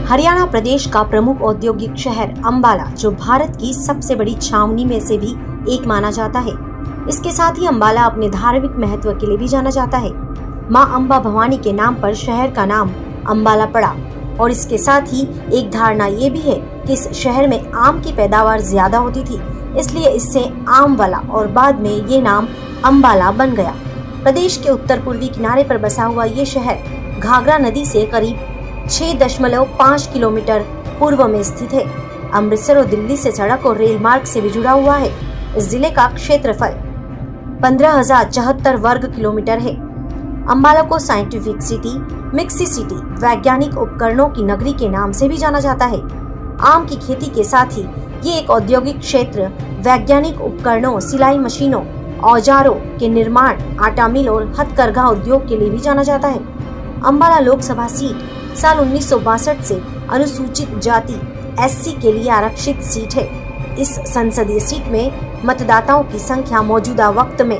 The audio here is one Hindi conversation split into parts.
हरियाणा प्रदेश का प्रमुख औद्योगिक शहर अंबाला, जो भारत की सबसे बड़ी छावनी में से भी एक माना जाता है। इसके साथ ही अंबाला अपने धार्मिक महत्व के लिए भी जाना जाता है। मां अंबा भवानी के नाम पर शहर का नाम अंबाला पड़ा और इसके साथ ही एक धारणा ये भी है कि इस शहर में आम की पैदावार ज्यादा होती थी, इसलिए इससे आमवाला और बाद में ये नाम अंबाला बन गया। प्रदेश के उत्तर पूर्वी किनारे पर बसा हुआ ये शहर घाघरा नदी से करीब 6.5 किलोमीटर पूर्व में स्थित है। अमृतसर और दिल्ली से सड़क और रेल मार्ग से भी जुड़ा हुआ है। इस जिले का क्षेत्रफल 15,074 वर्ग किलोमीटर है। अंबाला को साइंटिफिक सिटी, मिक्सी सिटी, वैज्ञानिक उपकरणों की नगरी के नाम से भी जाना जाता है। आम की खेती के साथ ही ये एक औद्योगिक क्षेत्र वैज्ञानिक उपकरणों, सिलाई मशीनों, औजारों के निर्माण, आटा मिल और हथकरघा उद्योग के लिए भी जाना जाता है। अंबाला लोकसभा सीट साल 1962 से अनुसूचित जाति SC के लिए आरक्षित सीट है। इस संसदीय सीट में मतदाताओं की संख्या मौजूदा वक्त में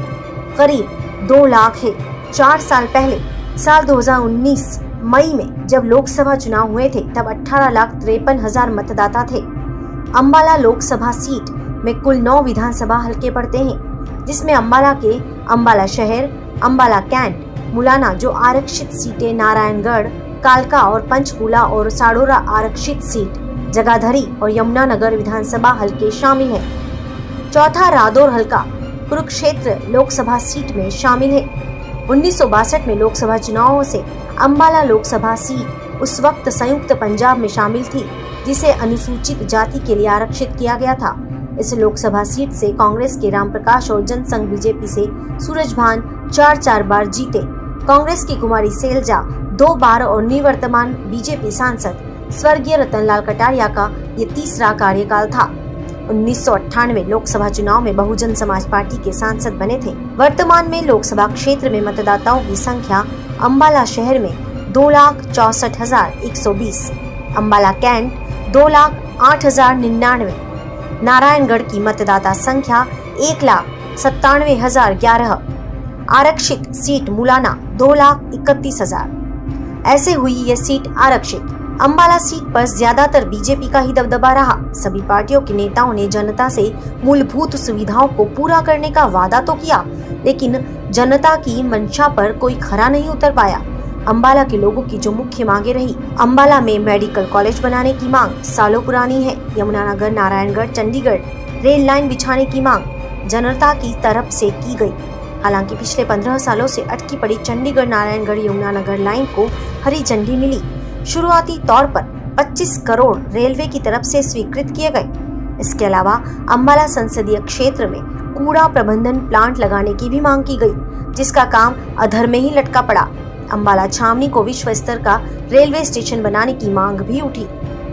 करीब 2 लाख है। 4 साल पहले साल 2019 मई में जब लोकसभा चुनाव हुए थे तब 18,53,000 मतदाता थे। अंबाला लोकसभा सीट में कुल 9 विधानसभा हलके पड़ते हैं, जिसमें अंबाला के अंबाला शहर, अंबाला कैंट, मुलाना जो आरक्षित सीटें, नारायणगढ़, कालका और पंचकूला और साडोरा आरक्षित सीट, जगाधरी और यमुनानगर विधानसभा हलके शामिल हैं। चौथा रादौर हलका कुरुक्षेत्र लोकसभा सीट में शामिल है। 1962 में लोकसभा चुनावों से अंबाला लोकसभा सीट उस वक्त संयुक्त पंजाब में शामिल थी, जिसे अनुसूचित जाति के लिए आरक्षित किया गया था। इस लोकसभा सीट से कांग्रेस के रामप्रकाश और जनसंघ बीजेपी से सूरजभान 4 बार जीते। कांग्रेस की कुमारी सैलजा 2 बार और निवर्तमान बीजेपी सांसद स्वर्गीय रतनलाल कटारिया का ये तीसरा कार्यकाल था। 1998 लोकसभा चुनाव में बहुजन समाज पार्टी के सांसद बने थे। वर्तमान में लोकसभा क्षेत्र में मतदाताओं की संख्या अंबाला शहर में 2,64,120, अंबाला कैंट 2,08,099, नारायणगढ़ की मतदाता संख्या 1,97,011, आरक्षित सीट मुलाना 2,31,000। ऐसे हुई ये सीट आरक्षित। अंबाला सीट पर ज्यादातर बीजेपी का ही दबदबा रहा। सभी पार्टियों के नेताओं ने जनता से मूलभूत सुविधाओं को पूरा करने का वादा तो किया, लेकिन जनता की मंशा पर कोई खरा नहीं उतर पाया। अंबाला के लोगों की जो मुख्य मांगे रही, अंबाला में मेडिकल कॉलेज बनाने की मांग सालों पुरानी है। यमुनानगर, नारायणगढ़, चंडीगढ़ रेल लाइन बिछाने की मांग जनता की तरफ से की गई। हालांकि पिछले 15 सालों से अटकी पड़ी चंडीगढ़ नारायणगढ़ यमुनानगर लाइन को हरी झंडी मिली। शुरुआती तौर पर 25 करोड़ रेलवे की तरफ से स्वीकृत किए गए। इसके अलावा अंबाला संसदीय क्षेत्र में कूड़ा प्रबंधन प्लांट लगाने की भी मांग की गई, जिसका काम अधर में ही लटका पड़ा। अंबाला छावनी को विश्व स्तर का रेलवे स्टेशन बनाने की मांग भी उठी।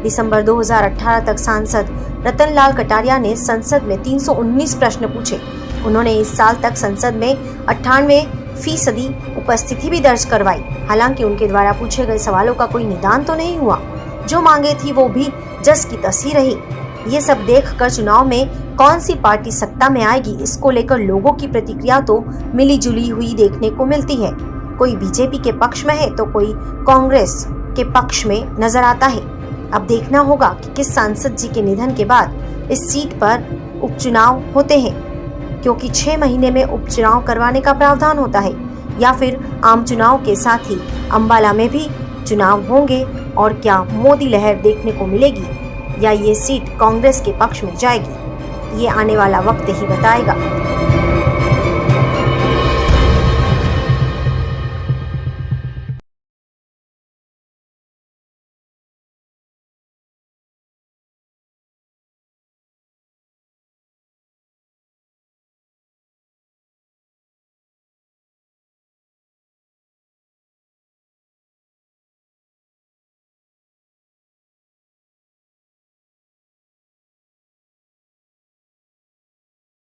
दिसंबर 2018 तक सांसद रतनलाल कटारिया ने संसद में 319 प्रश्न पूछे। उन्होंने इस साल तक संसद में 98% उपस्थिति भी दर्ज करवाई। हालांकि उनके द्वारा पूछे गए सवालों का कोई निदान तो नहीं हुआ। जो मांगे थी वो भी जस की तस ही रही। ये सब देखकर चुनाव में कौन सी पार्टी सत्ता में आएगी, इसको लेकर लोगों की प्रतिक्रिया तो मिली जुली हुई देखने को मिलती है। कोई बीजेपी के पक्ष में है तो कोई कांग्रेस के पक्ष में नजर आता है। अब देखना होगा कि किस सांसद जी के निधन के बाद इस सीट पर उपचुनाव होते हैं, क्योंकि 6 महीने में उपचुनाव करवाने का प्रावधान होता है, या फिर आम चुनाव के साथ ही अंबाला में भी चुनाव होंगे, और क्या मोदी लहर देखने को मिलेगी या ये सीट कांग्रेस के पक्ष में जाएगी, ये आने वाला वक्त ही बताएगा।